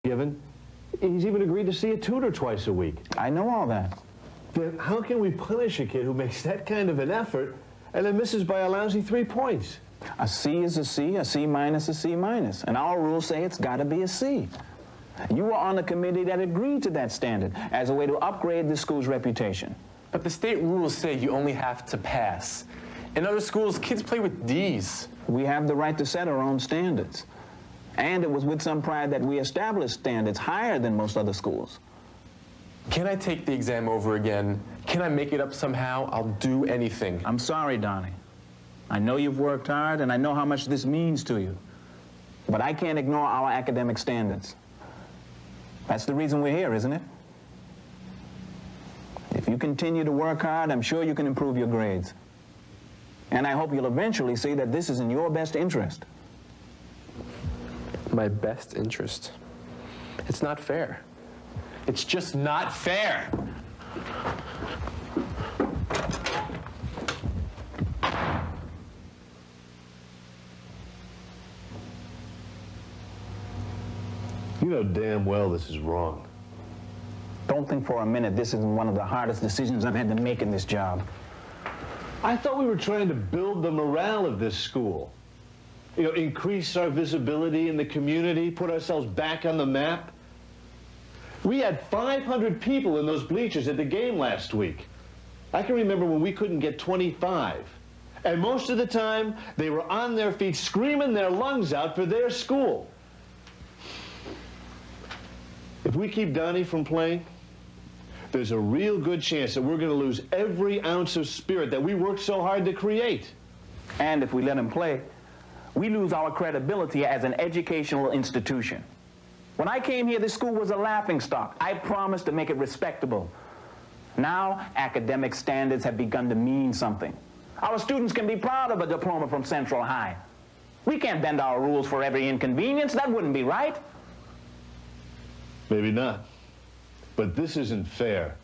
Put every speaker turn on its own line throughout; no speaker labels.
given. He's even agreed to see a tutor twice a week.
I know all that.
Then how can we punish a kid who makes that kind of an effort and then misses by a lousy 3 points?
A C is a C minus a C minus. And our rules say it's got to be a C. You were on the committee that agreed to that standard as a way to upgrade the school's reputation.
But the state rules say you only have to pass. In other schools, kids play with D's.
We have the right to set our own standards. And it was with some pride that we established standards higher than most other schools.
Can I take the exam over again? Can I make it up somehow? I'll do anything.
I'm sorry, Donnie. I know you've worked hard, and I know how much this means to you. But I can't ignore our academic standards. That's the reason we're here, isn't it? If you continue to work hard, I'm sure you can improve your grades. And I hope you'll eventually see that this is in your best interest.
My best interest? It's not fair. It's just not fair.
You know damn well this is wrong.
Don't think for a minute this isn't one of the hardest decisions I've had to make in this job.
I thought we were trying to build the morale of this school. You know, increase our visibility in the community, put ourselves back on the map. We had 500 people in those bleachers at the game last week. I can remember when we couldn't get 25. And most of the time, they were on their feet screaming their lungs out for their school. If we keep Donnie from playing, there's a real good chance that we're going to lose every ounce of spirit that we worked so hard to create.
And if we let him play, we lose our credibility as an educational institution. When I came here, this school was a laughingstock. I promised to make it respectable. Now, academic standards have begun to mean something. Our students can be proud of a diploma from Central High. We can't bend our rules for every inconvenience. That wouldn't be right.
Maybe not. But this isn't fair.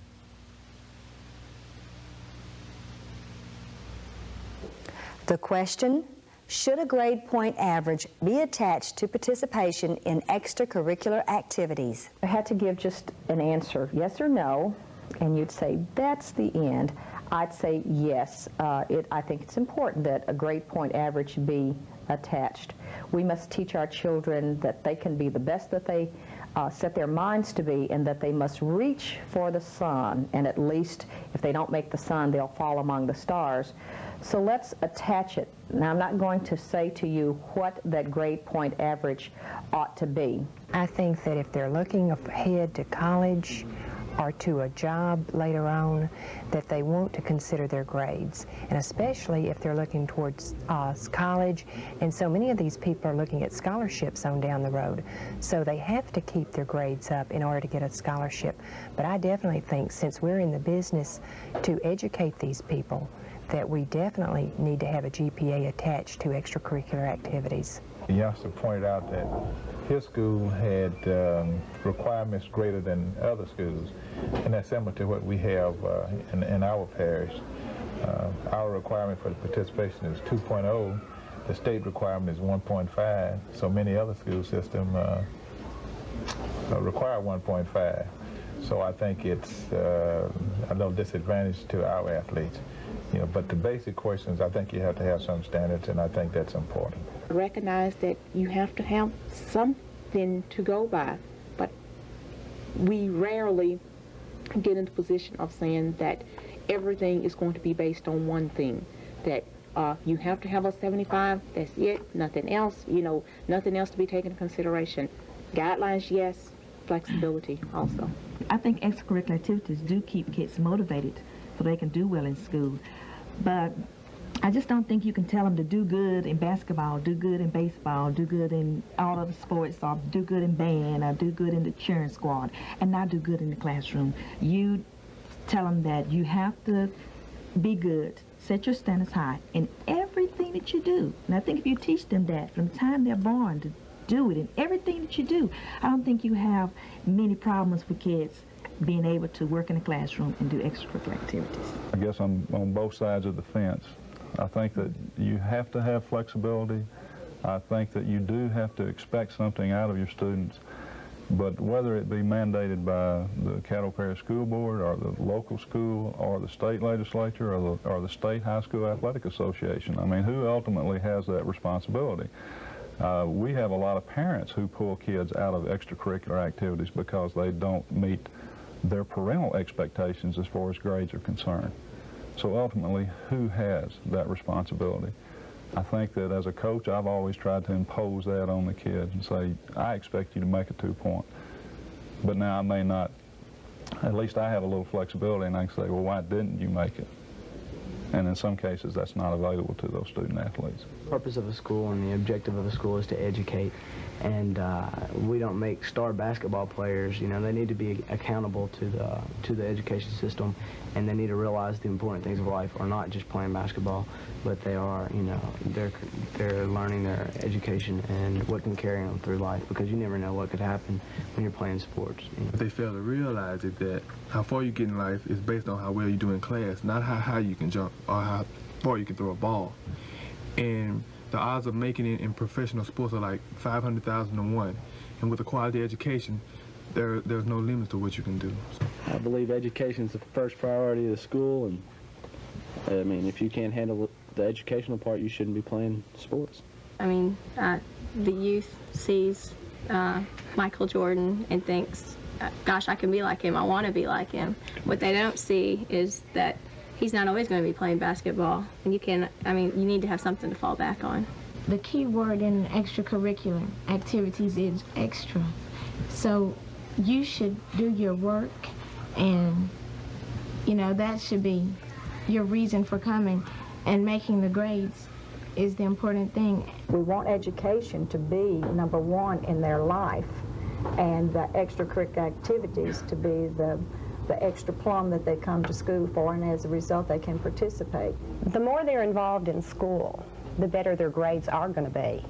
The question: should a grade point average be attached to participation in extracurricular activities?
I had to give just an answer, yes or no, and you'd say, that's the end. I'd say yes. I think it's important that a grade point average be attached. We must teach our children that they can be the best that they set their minds to be, and that they must reach for the sun, and at least if they don't make the sun, they'll fall among the stars. So let's attach it. Now, I'm not going to say to you what that grade point average ought to be.
I think that if they're looking ahead to college or to a job later on, that they want to consider their grades, and especially if they're looking towards college, and so many of these people are looking at scholarships on down the road, so they have to keep their grades up in order to get a scholarship. But I definitely think, since we're in the business to educate these people, that we definitely need to have a GPA attached to extracurricular activities.
The youngster pointed out that his school had requirements greater than other schools, and that's similar to what we have in our parish. Our requirement for the participation is 2.0. The state requirement is 1.5, so many other school systems require 1.5. So I think it's a little disadvantage to our athletes. You know, but the basic questions, I think you have to have some standards, and I think that's important.
Recognize that you have to have something to go by, but we rarely get into the position of saying that everything is going to be based on one thing, that you have to have a 75, that's it, nothing else, you know, nothing else to be taken into consideration. Guidelines, yes, flexibility also.
I think extracurricular activities do keep kids motivated so they can do well in school. But I just don't think you can tell them to do good in basketball, do good in baseball, do good in all other sports, or do good in band, or do good in the cheering squad, and not do good in the classroom. You tell them that you have to be good, set your standards high in everything that you do. And I think if you teach them that from the time they're born, to do it in everything that you do, I don't think you have many problems with kids being able to work in the classroom and do extracurricular activities.
I guess I'm on both sides of the fence. I think that you have to have flexibility. I think that you do have to expect something out of your students. But whether it be mandated by the Caddo Parish School Board or the local school or the state legislature or the state high school athletic association, I mean, who ultimately has that responsibility? We have a lot of parents who pull kids out of extracurricular activities because they don't meet their parental expectations as far as grades are concerned. So ultimately, who has that responsibility? I think that as a coach, I've always tried to impose that on the kids and say, I expect you to make a 2-point. But now I may not, at least I have a little flexibility, and I can say, well, why didn't you make it? And in some cases, that's not available to those student athletes.
The purpose of a school and the objective of a school is to educate. And we don't make star basketball players. You know, they need to be accountable to the education system, and they need to realize the important things of life are not just playing basketball, but they are, you know, they're learning their education and what can carry them through life, because you never know what could happen when you're playing sports. You know.
What they fail to realize is that how far you get in life is based on how well you do in class, not how high you can jump or how far you can throw a ball. And the odds of making it in professional sports are like 500,000 to 1. And with a quality education, there's no limit to what you can do. So.
I believe education is the first priority of the school, and I mean, if you can't handle the educational part, you shouldn't be playing sports.
I mean, the youth sees Michael Jordan and thinks, gosh, I can be like him, I want to be like him. What they don't see is that he's not always going to be playing basketball, and you need to have something to fall back on.
The key word in extracurricular activities is extra. So you should do your work, and you know, that should be your reason for coming, and making the grades is the important thing.
We want education to be number one in their life, and the extracurricular activities to be the extra plum that they come to school for, and as a result they can participate.
The more they're involved in school, the better their grades are going to be.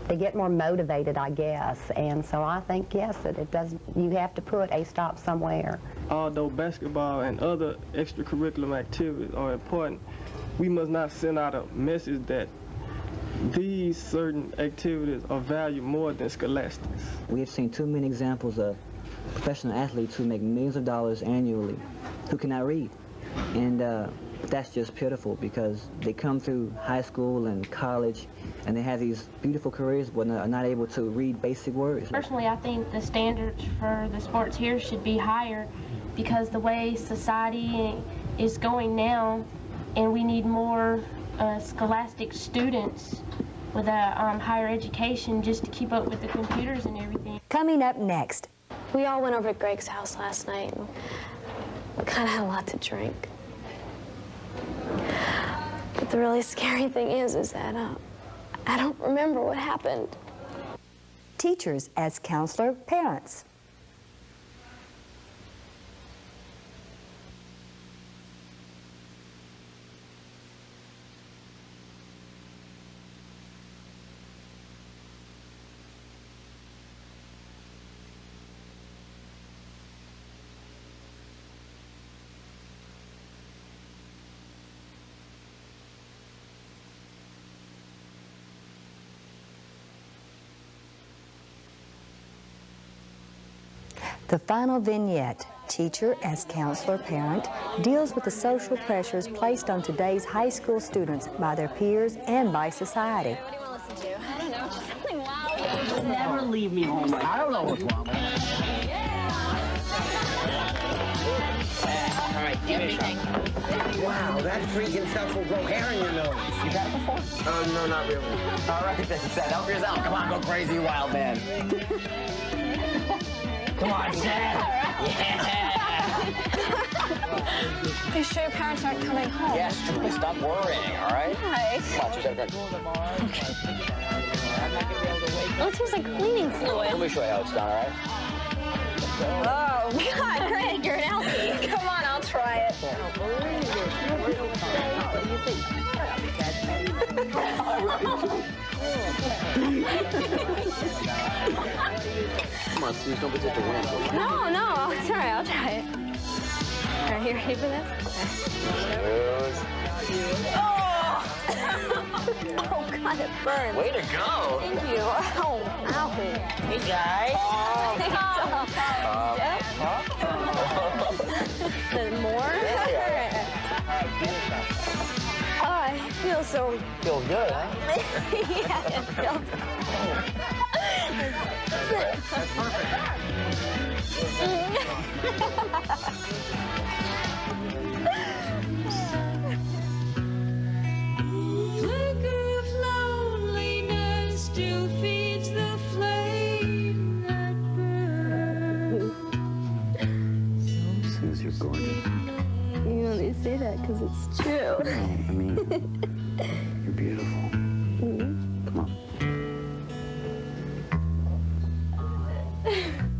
They get more motivated, I guess, and so I think, yes, that you have to put a stop somewhere.
Although basketball and other extracurricular activities are important, we must not send out a message that these certain activities are valued more than scholastics.
We have seen too many examples of professional athletes who make millions of dollars annually who cannot read. And that's just pitiful, because they come through high school and college and they have these beautiful careers but are not able to read basic words.
Personally, I think the standards for the sports here should be higher, because the way society is going now, and we need more scholastic students with a higher education just to keep up with the computers and everything.
Coming up next.
We all went over to Greg's house last night, and we kind of had a lot to drink. But the really scary thing is that I don't remember what happened.
Teachers as counselor parents. The final vignette, Teacher as Counselor Parent, deals with the social pressures placed on today's high school students by their peers and by society.
What do you want to listen to? I don't know, just something loud.
Never leave me home. I don't know what's wrong.
All right, give me a shot. Wow, that freaking stuff will grow hair in your nose.
You had it before?
No, not really.
All right, then, Seth, help yourself. Come on, go crazy, wild man. Come on, Seth. Yeah.
Are you sure your parents aren't coming home?
Yes, Julie, stop worrying, all right?
Right.
Come on, she's got
Well, it tastes like cleaning fluid.
Let me show you how it's done, all right?
Oh, God, Greg, you're an Elkie. Come on, I'll try it.
Come on, Steve, don't be such a wimp.
No, it's all right, I'll try it. All right, you ready for this? Okay. Oh! Oh, God, it burns.
Way to go.
Thank you. Oh, ow.
Hey, guys.
Then more? Oh, I feel so...
Feels good, huh?
Yeah, it feels...
Flicker of loneliness still feeds the flame that burns.
Suze, you're gorgeous.
You only say that because it's true.
I mean, you're beautiful. Come on.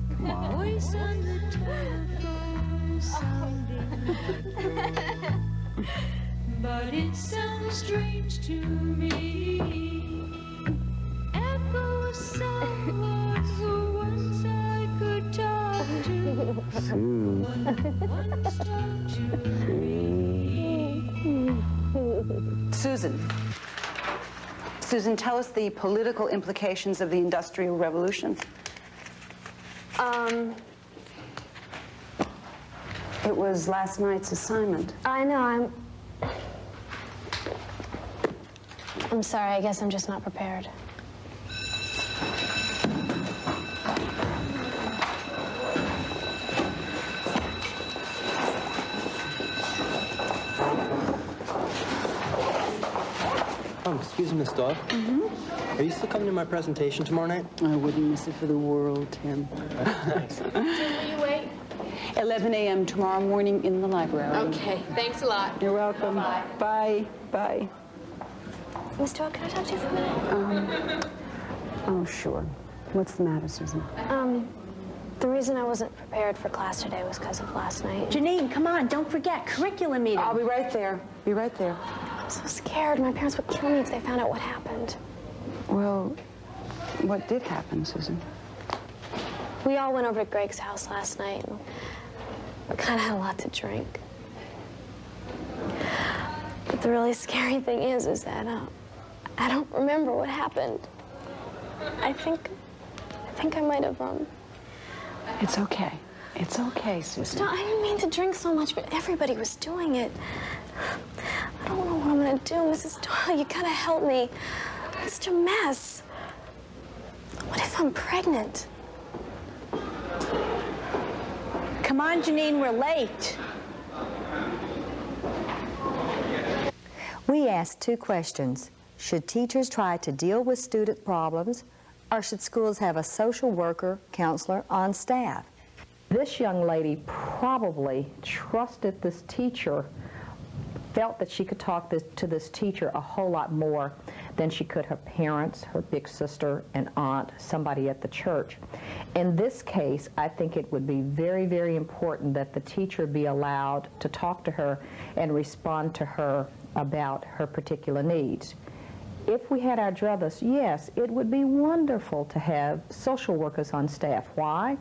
Come on.
Voice on the telephone sounding, but it sounds strange to me. Echo of someone who once I could talk to.
Suze.
Once talked to
Susan, tell us the political implications of the Industrial Revolution. It was last night's assignment.
I know, I'm sorry, I guess I'm just not prepared.
Excuse me, Miss Dodd. Are you still coming to my presentation tomorrow night?
I wouldn't miss it for the world, Tim.
Will you wait?
11 a.m. tomorrow morning in the library.
Okay, thanks a lot.
You're welcome.
Bye.
Bye. Bye.
Miss Doyle, can I talk to you for a minute?
Oh, sure. What's the matter, Susan?
The reason I wasn't prepared for class today was because of last night.
Janine, come on, don't forget, curriculum meeting.
I'll be right there. Be right there.
I'm so scared. My parents would kill me if they found out what happened.
Well, what did happen, Susan?
We all went over to Greg's house last night, and we kind of had a lot to drink. But the really scary thing is that I don't remember what happened. I think I might have,
It's okay. It's okay, Susan.
I didn't mean to drink so much, but everybody was doing it. I don't know what I'm gonna do, Mrs. Doyle. You gotta help me. It's such a mess. What if I'm pregnant?
Come on, Janine, we're late. We asked two questions. Should teachers try to deal with student problems, or should schools have a social worker, counselor on staff?
This young lady probably trusted this teacher, felt that she could talk to this teacher a whole lot more than she could her parents, her big sister, an aunt, somebody at the church. In this case, I think it would be very, very important that the teacher be allowed to talk to her and respond to her about her particular needs. If we had our druthers, yes, it would be wonderful to have social workers on staff. Why?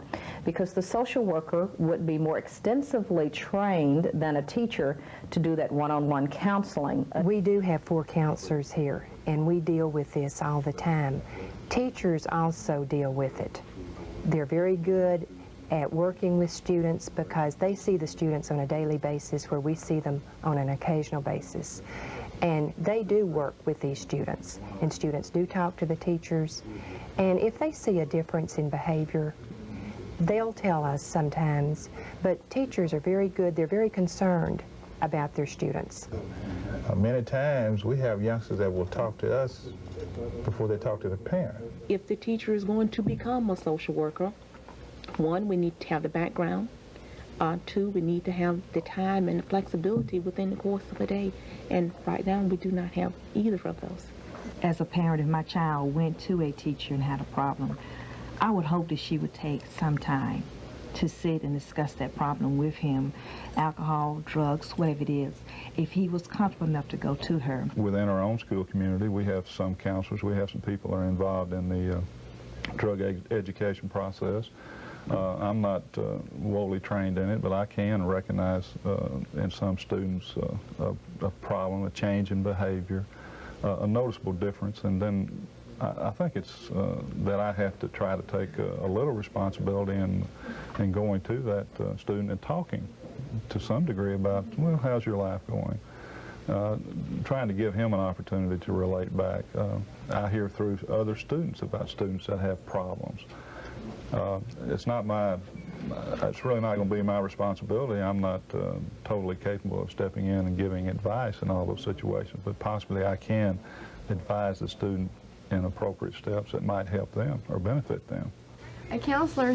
Because the social worker would be more extensively trained than a teacher to do that one-on-one counseling.
We do have 4 counselors here, and we deal with this all the time. Teachers also deal with it. They're very good at working with students because they see the students on a daily basis where we see them on an occasional basis. And they do work with these students, and students do talk to the teachers. And if they see a difference in behavior, they'll tell us sometimes. But teachers are very good. They're very concerned about their students.
Many times we have youngsters that will talk to us before they talk to the parent.
If the teacher is going to become a social worker, 1, we need to have the background. 2, we need to have the time and the flexibility within the course of a day. And right now, we do not have either of those.
As a parent, if my child went to a teacher and had a problem, I would hope that she would take some time to sit and discuss that problem with him, alcohol, drugs, whatever it is, if he was comfortable enough to go to her.
Within our own school community, we have some counselors, we have some people that are involved in the drug education process. I'm not wholly trained in it, but I can recognize in some students a problem, a change in behavior, a noticeable difference. And then I think it's that I have to try to take a little responsibility in going to that student and talking to some degree about, well, how's your life going? Trying to give him an opportunity to relate back. I hear through other students about students that have problems. It's really not going to be my responsibility. I'm not totally capable of stepping in and giving advice in all those situations, but possibly I can advise the student in appropriate steps that might help them or benefit them.
A counselor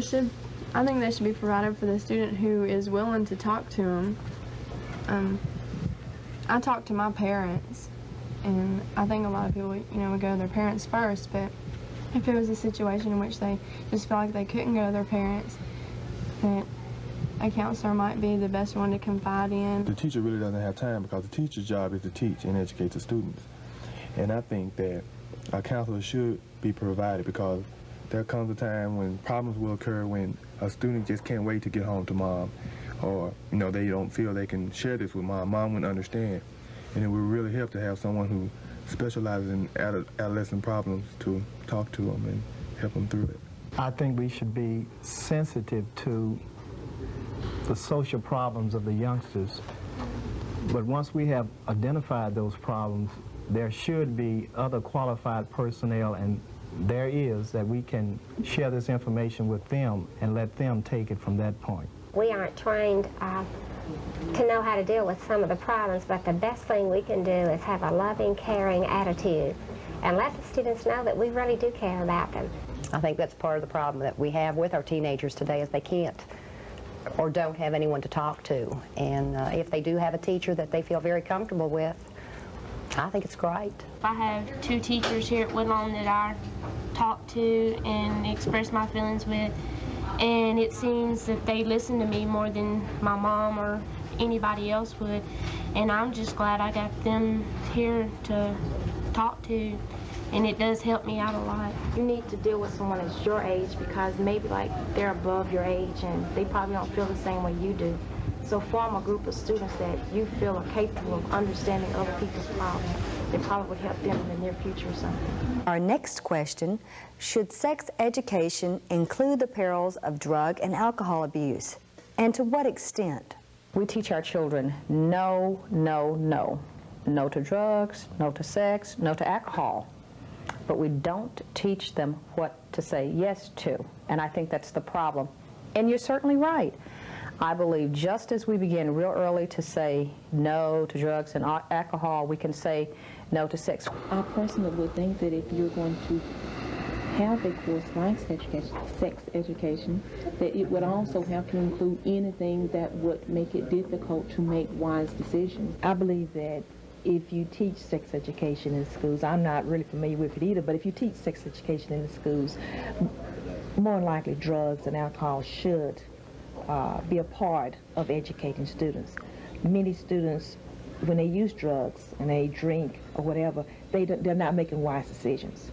I think they should be provided for the student who is willing to talk to them. I talk to my parents, and I think a lot of people, would go to their parents first, but if it was a situation in which they just felt like they couldn't go to their parents, that a counselor might be the best one to confide in.
The teacher really doesn't have time because the teacher's job is to teach and educate the students. And I think that a counselor should be provided because there comes a time when problems will occur when a student just can't wait to get home to mom, or they don't feel they can share this with mom. Mom wouldn't understand. And it would really help to have someone who specializes in adolescent problems to talk to them and help them through it.
I think we should be sensitive to the social problems of the youngsters. But once we have identified those problems, there should be other qualified personnel, and there is, that we can share this information with them and let them take it from that point.
We aren't trained to know how to deal with some of the problems, but the best thing we can do is have a loving, caring attitude and let the students know that we really do care about them.
I think that's part of the problem that we have with our teenagers today is they can't or don't have anyone to talk to. And if they do have a teacher that they feel very comfortable with, I think it's great.
I have 2 teachers here at Woodlawn that I talk to and express my feelings with, and it seems that they listen to me more than my mom or anybody else would, and I'm just glad I got them here to talk to, and it does help me out a lot.
You need to deal with someone that's your age because maybe like they're above your age and they probably don't feel the same way you do. So form a group of students that you feel are capable of understanding other people's problems. It probably would help them in the near future or something.
Our next question, should sex education include the perils of drug and alcohol abuse? And to what extent?
We teach our children no, no, no. No to drugs, no to sex, no to alcohol. But we don't teach them what to say yes to. And I think that's the problem. And you're certainly right. I believe just as we begin real early to say no to drugs and alcohol, we can say no to sex.
I personally would think that if you're going to have a course like sex education, that it would also have to include anything that would make it difficult to make wise decisions.
I believe that if you teach sex education in schools, I'm not really familiar with it either, but if you teach sex education in the schools, more than likely drugs and alcohol should be a part of educating students. Many students, when they use drugs and they drink or whatever, they're not making wise decisions.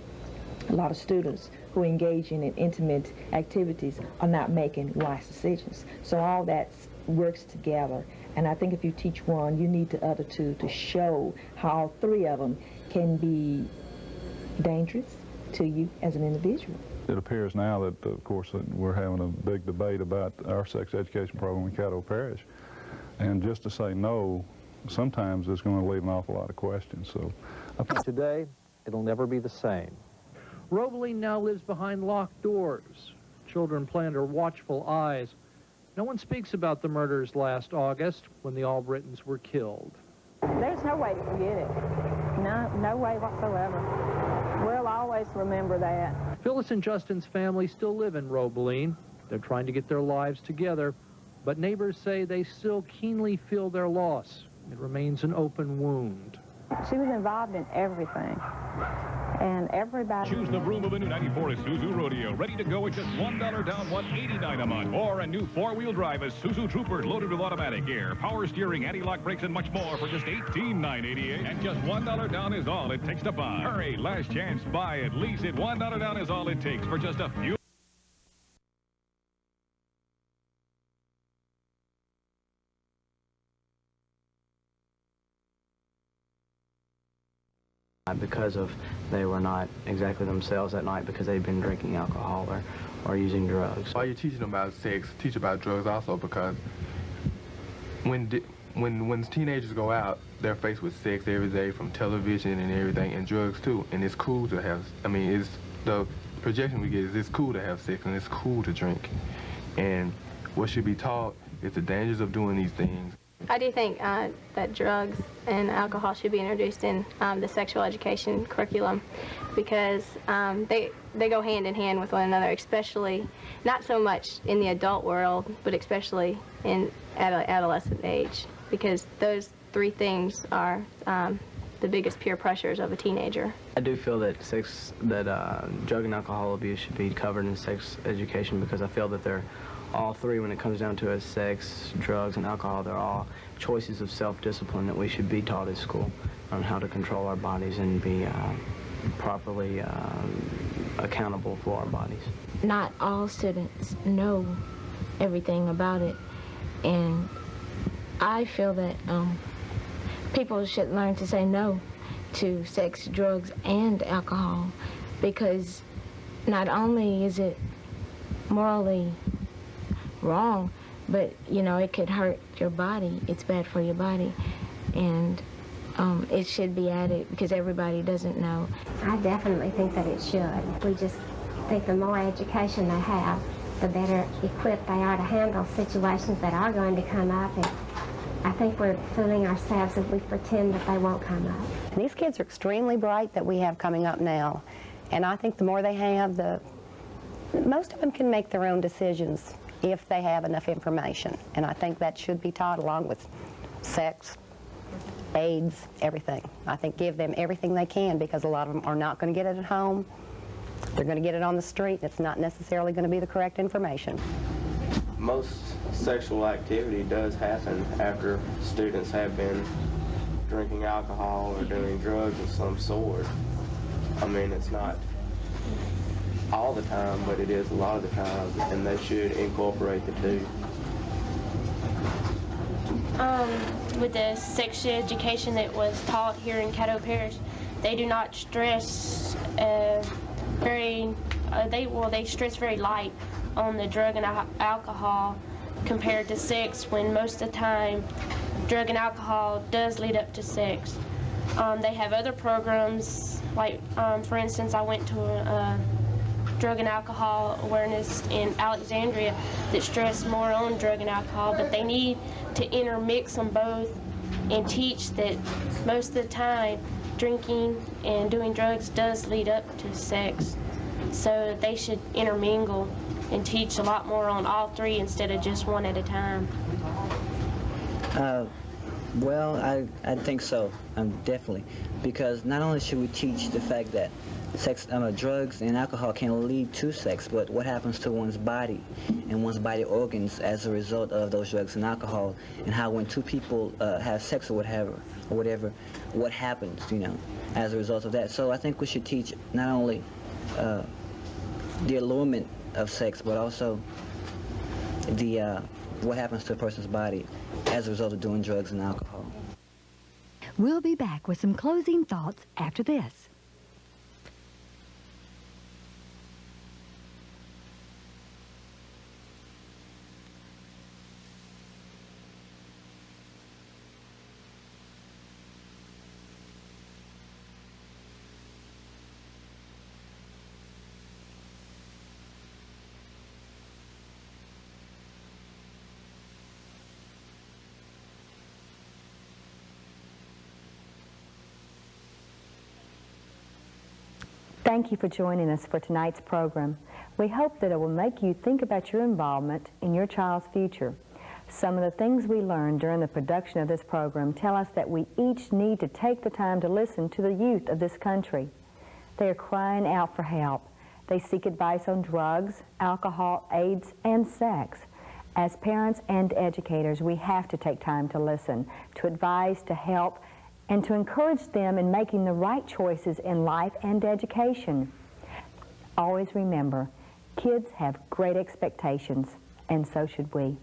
A lot of students who engage in intimate activities are not making wise decisions. So all that works together. And I think if you teach one, you need the other two to show how all 3 of them can be dangerous to you as an individual.
It appears now that, of course, that we're having a big debate about our sex education program in Caddo Parish. And just to say no, sometimes it's going to leave an awful lot of questions. So
today, it'll never be the same. Roebling now lives behind locked doors. Children play under watchful eyes. No one speaks about the murders last August when the Albritons were killed.
There's no way to forget it. No way whatsoever. We'll always remember that.
Phyllis and Justin's family still live in Roebling. They're trying to get their lives together, but neighbors say they still keenly feel their loss. It remains an open wound.
She was involved in everything. And everybody...
Choose the room of a new 94 Isuzu Rodeo, ready to go at just $1 down, $189 a month. Or a new 4-wheel drive Isuzu Trooper loaded with automatic gear, power steering, anti-lock brakes, and much more for just $18,988. And just $1 down is all it takes to buy. Hurry, last chance, buy it, lease it. $1 down is all it takes for just a few...
because of they were not exactly themselves that night because they'd been drinking alcohol or using drugs.
While you're teaching them about sex, teach about drugs also, because when teenagers go out, they're faced with sex every day from television and everything, and drugs too. And it's cool to have, it's the projection we get is it's cool to have sex and it's cool to drink. And what should be taught is the dangers of doing these things.
I do think that drugs and alcohol should be introduced in the sexual education curriculum because they go hand in hand with one another, especially not so much in the adult world, but especially in adolescent age, because those three things are the biggest peer pressures of a teenager.
I do feel that drug and alcohol abuse should be covered in sex education because I feel that they're all three, when it comes down to it, sex, drugs, and alcohol, they're all choices of self-discipline that we should be taught at school on how to control our bodies and be properly accountable for our bodies.
Not all students know everything about it, and I feel that people should learn to say no to sex, drugs, and alcohol, because not only is it morally wrong, but it could hurt your body. It's bad for your body, and it should be added because everybody doesn't know.
I definitely think that it should. We just think the more education they have, the better equipped they are to handle situations that are going to come up. And I think we're fooling ourselves if we pretend that they won't come up.
And these kids are extremely bright that we have coming up now, and I think the more they have, most of them can make their own decisions if they have enough information. And I think that should be taught along with sex, AIDS, everything. I think give them everything they can because a lot of them are not going to get it at home. They're going to get it on the street. It's not necessarily going to be the correct information.
Most sexual activity does happen after students have been drinking alcohol or doing drugs of some sort. It's not all the time, but it is a lot of the time, and they should incorporate the two.
With the sex education that was taught here in Caddo Parish, they do not stress they stress very light on the drug and alcohol compared to sex, when most of the time drug and alcohol does lead up to sex. They have other programs, like for instance, I went to a drug and alcohol awareness in Alexandria that stress more on drug and alcohol, but they need to intermix them both and teach that most of the time drinking and doing drugs does lead up to sex. So they should intermingle and teach a lot more on all three instead of just one at a time.
Well, I think so, definitely, because not only should we teach the fact that sex, drugs and alcohol can lead to sex, but what happens to one's body and one's body organs as a result of those drugs and alcohol, and how when two people have sex or whatever, what happens, as a result of that. So I think we should teach not only the allurement of sex, but also the what happens to a person's body as a result of doing drugs and alcohol.
We'll be back with some closing thoughts after this. Thank you for joining us for tonight's program. We hope that it will make you think about your involvement in your child's future. Some of the things we learned during the production of this program tell us that we each need to take the time to listen to the youth of this country. They are crying out for help. They seek advice on drugs, alcohol, AIDS, and sex. As parents and educators, we have to take time to listen, to advise, to help, and to encourage them in making the right choices in life and education. Always remember, kids have great expectations, and so should we.